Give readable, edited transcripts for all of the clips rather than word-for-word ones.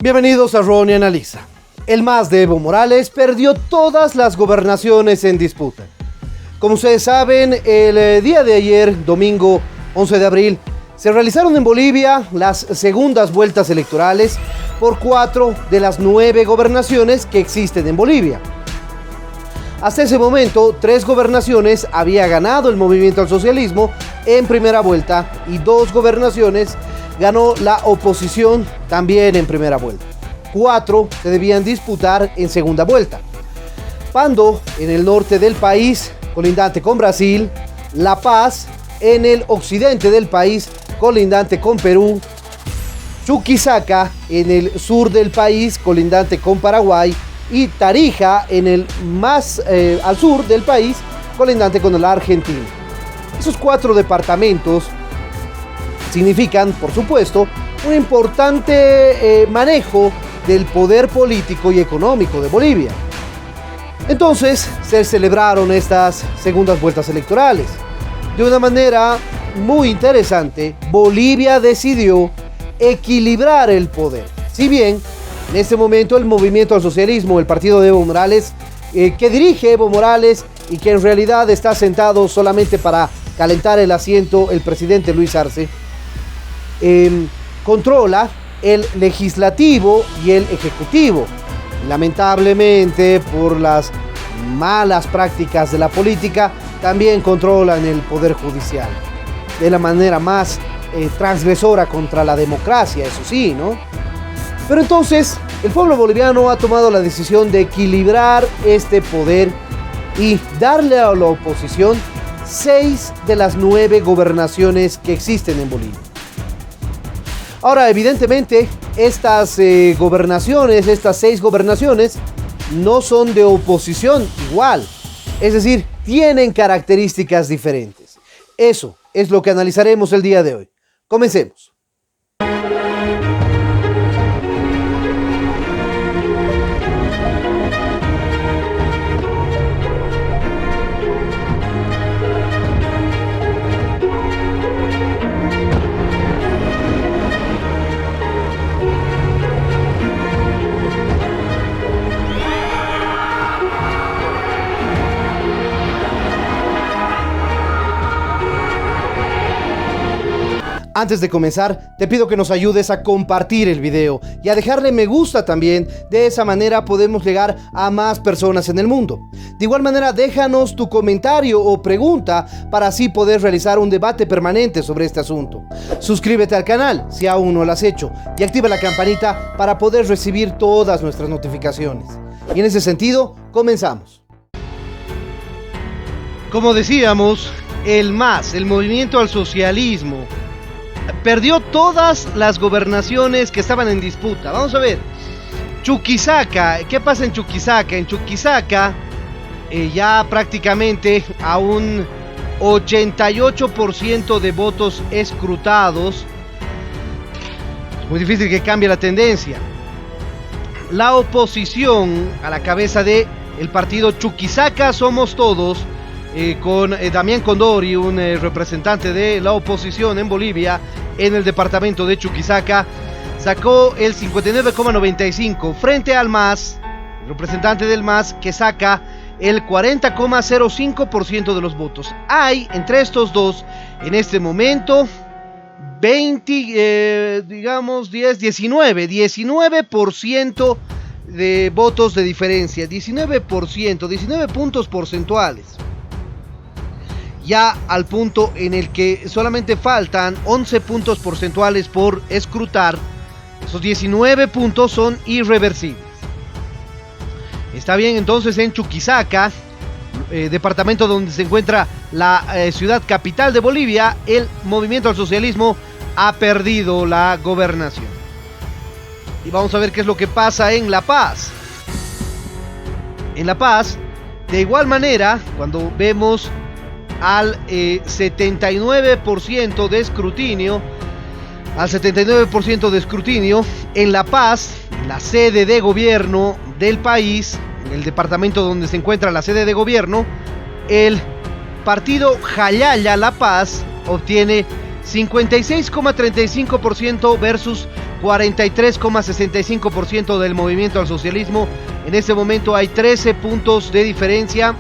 Bienvenidos a Ronnie Analiza. El MAS de Evo Morales perdió todas las gobernaciones en disputa. Como ustedes saben, el día de ayer, domingo 11 de abril, se realizaron en Bolivia las segundas vueltas electorales por 4 de las 9 gobernaciones que existen en Bolivia. Hasta ese momento, 3 gobernaciones había ganado el movimiento al socialismo en primera vuelta y 2 gobernaciones ganó la oposición también en primera vuelta. 4 se debían disputar en segunda vuelta. Pando, en el norte del país, colindante con Brasil. La Paz, en el occidente del país, colindante con Perú. Chuquisaca, en el sur del país, colindante con Paraguay. Y Tarija, en el más al sur del país, colindante con la Argentina. Esos 4 departamentos significan, por supuesto, un importante manejo del poder político y económico de Bolivia. Entonces, se celebraron estas segundas vueltas electorales. De una manera muy interesante, Bolivia decidió equilibrar el poder. Si bien, en este momento el movimiento al socialismo, el partido de Evo Morales, que dirige Evo Morales y que en realidad está sentado solamente para calentar el asiento el presidente Luis Arce, controla el legislativo y el ejecutivo. Lamentablemente, por las malas prácticas de la política, también controlan el poder judicial de la manera más transgresora contra la democracia, eso sí, ¿no? Pero entonces, el pueblo boliviano ha tomado la decisión de equilibrar este poder y darle a la oposición 6 de las 9 gobernaciones que existen en Bolivia. Ahora, evidentemente, estas gobernaciones, estas 6 gobernaciones, no son de oposición igual. Es decir, tienen características diferentes. Eso es lo que analizaremos el día de hoy. Comencemos. Antes de comenzar, te pido que nos ayudes a compartir el video y a dejarle me gusta también. De esa manera podemos llegar a más personas en el mundo. De igual manera, déjanos tu comentario o pregunta para así poder realizar un debate permanente sobre este asunto. Suscríbete al canal si aún no lo has hecho y activa la campanita para poder recibir todas nuestras notificaciones. Y en ese sentido, comenzamos. Como decíamos, el MAS, el movimiento al socialismo, perdió todas las gobernaciones que estaban en disputa. Vamos a ver, Chuquisaca, ¿qué pasa en Chuquisaca? En Chuquisaca ya prácticamente a un 88% de votos escrutados. Es muy difícil que cambie la tendencia. La oposición, a la cabeza de el partido Chuquisaca Somos Todos, con Damián Condori, un representante de la oposición en Bolivia, en el departamento de Chuquisaca, sacó el 59,95 frente al MAS, el representante del MAS, que saca el 40,05% de los votos. Hay entre estos dos, en este momento, 19% de votos de diferencia, 19%, 19 puntos porcentuales. Ya al punto en el que solamente faltan 11 puntos porcentuales por escrutar. Esos 19 puntos son irreversibles. Está bien, entonces en Chuquisaca, departamento donde se encuentra la ciudad capital de Bolivia, el movimiento al socialismo ha perdido la gobernación. Y vamos a ver qué es lo que pasa en La Paz. En La Paz, de igual manera, cuando vemos al 79% de escrutinio, en La Paz, la sede de gobierno del país, en el departamento donde se encuentra la sede de gobierno, el partido Jayaya La Paz obtiene 56,35% versus 43,65% del movimiento al socialismo. En este momento hay 13 puntos de diferencia,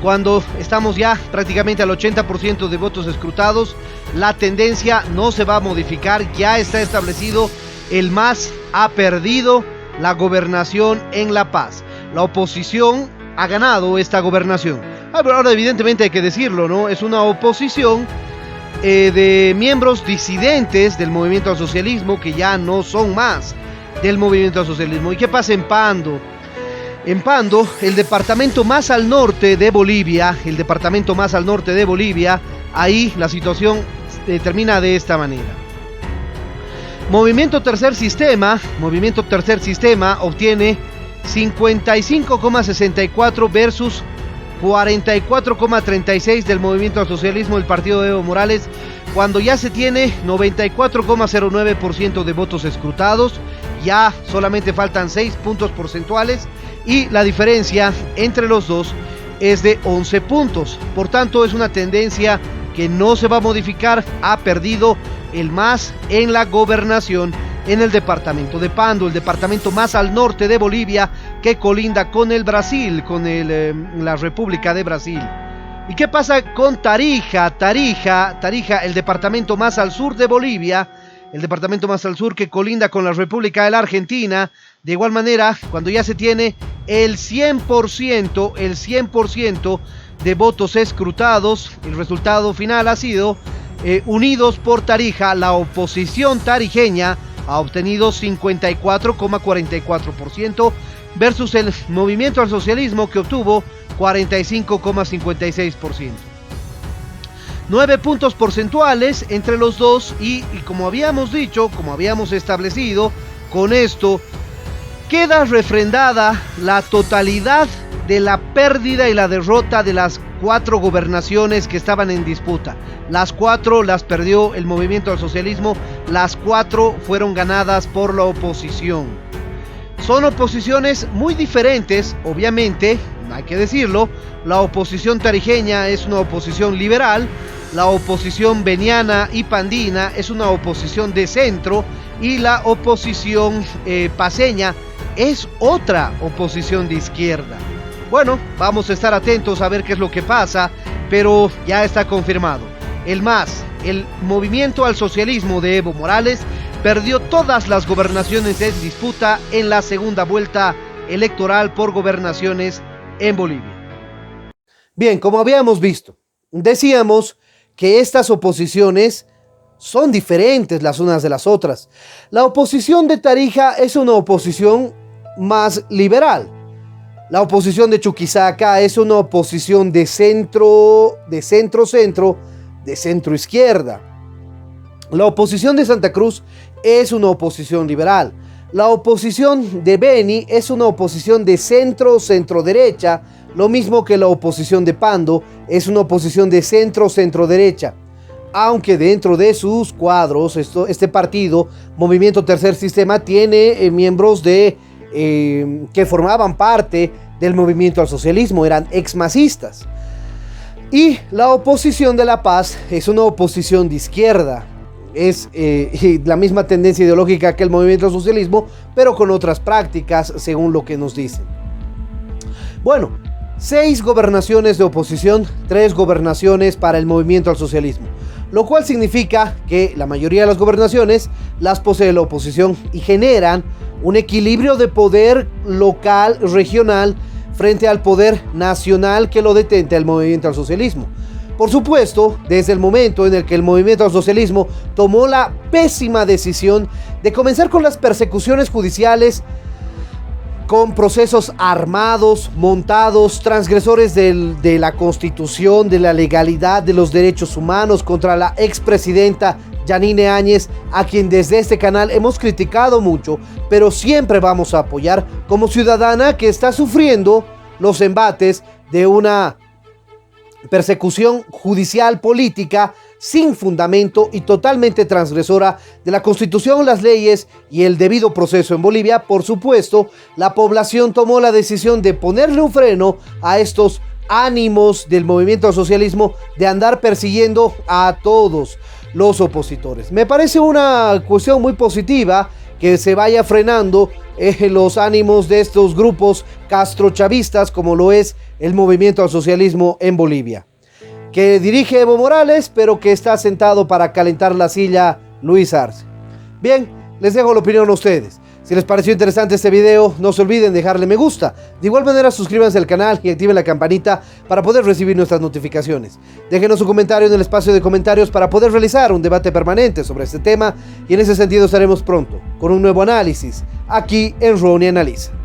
cuando estamos ya prácticamente al 80% de votos escrutados. La tendencia no se va a modificar, ya está establecido. El MAS ha perdido la gobernación en La Paz. La oposición ha ganado esta gobernación. Ahora evidentemente hay que decirlo, ¿no? Es una oposición de miembros disidentes del movimiento al socialismo, que ya no son más del movimiento al socialismo. ¿Y qué pasa en Pando? En Pando, el departamento más al norte de Bolivia, ahí la situación termina de esta manera. Movimiento Tercer Sistema obtiene 55,64 versus 44,36 del movimiento al socialismo del partido de Evo Morales, cuando ya se tiene 94,09% de votos escrutados. Ya solamente faltan 6 puntos porcentuales y la diferencia entre los dos es de 11 puntos. Por tanto, es una tendencia que no se va a modificar. Ha perdido el MAS en la gobernación en el departamento de Pando, el departamento más al norte de Bolivia, que colinda con el Brasil, con la República de Brasil. ¿Y qué pasa con Tarija, el departamento más al sur de Bolivia, el departamento más al sur que colinda con la República de la Argentina? De igual manera, cuando ya se tiene el 100% de votos escrutados, el resultado final ha sido Unidos por Tarija. La oposición tarijeña ha obtenido 54,44% versus el movimiento al socialismo, que obtuvo 45,56%. 9 puntos porcentuales entre los dos y como habíamos dicho, como habíamos establecido, con esto queda refrendada la totalidad de la pérdida y la derrota de las 4 gobernaciones que estaban en disputa. Las 4 las perdió el movimiento al socialismo, las 4 fueron ganadas por la oposición. Son oposiciones muy diferentes, obviamente, hay que decirlo. La oposición tarijeña es una oposición liberal, la oposición beniana y pandina es una oposición de centro, y la oposición paceña es otra oposición de izquierda. Bueno, vamos a estar atentos a ver qué es lo que pasa, pero ya está confirmado. El MAS, el movimiento al socialismo de Evo Morales, perdió todas las gobernaciones en disputa en la segunda vuelta electoral por gobernaciones en Bolivia. Bien, como habíamos visto, decíamos que estas oposiciones son diferentes las unas de las otras. La oposición de Tarija es una oposición más liberal. La oposición de Chuquisaca es una oposición de centro izquierda. La oposición de Santa Cruz es una oposición liberal. La oposición de Beni es una oposición de centro derecha, lo mismo que la oposición de Pando es una oposición de centro derecha. Aunque dentro de sus cuadros, este partido, Movimiento Tercer Sistema, tiene miembros que formaban parte del movimiento al socialismo, eran exmasistas. Y la oposición de La Paz es una oposición de izquierda. Es la misma tendencia ideológica que el movimiento al socialismo, pero con otras prácticas, según lo que nos dicen. Bueno, 6 gobernaciones de oposición, 3 gobernaciones para el movimiento al socialismo, lo cual significa que la mayoría de las gobernaciones las posee la oposición y generan un equilibrio de poder local, regional, frente al poder nacional que lo detenta el movimiento al socialismo. Por supuesto, desde el momento en el que el movimiento al socialismo tomó la pésima decisión de comenzar con las persecuciones judiciales, con procesos armados, montados, transgresores de la Constitución, de la legalidad, de los derechos humanos, contra la expresidenta Yanine Áñez, a quien desde este canal hemos criticado mucho, pero siempre vamos a apoyar como ciudadana que está sufriendo los embates de una persecución judicial política sin fundamento y totalmente transgresora de la Constitución, las leyes y el debido proceso en Bolivia. Por supuesto, la población tomó la decisión de ponerle un freno a estos ánimos del movimiento al socialismo de andar persiguiendo a todos. los opositores. Me parece una cuestión muy positiva que se vaya frenando los ánimos de estos grupos castrochavistas, como lo es el Movimiento al Socialismo en Bolivia, que dirige Evo Morales, pero que está sentado para calentar la silla Luis Arce. Bien, les dejo la opinión a ustedes. Si les pareció interesante este video, no se olviden dejarle me gusta. De igual manera, suscríbanse al canal y activen la campanita para poder recibir nuestras notificaciones. Déjenos su comentario en el espacio de comentarios para poder realizar un debate permanente sobre este tema, y en ese sentido estaremos pronto con un nuevo análisis aquí en Ronnie Analiza.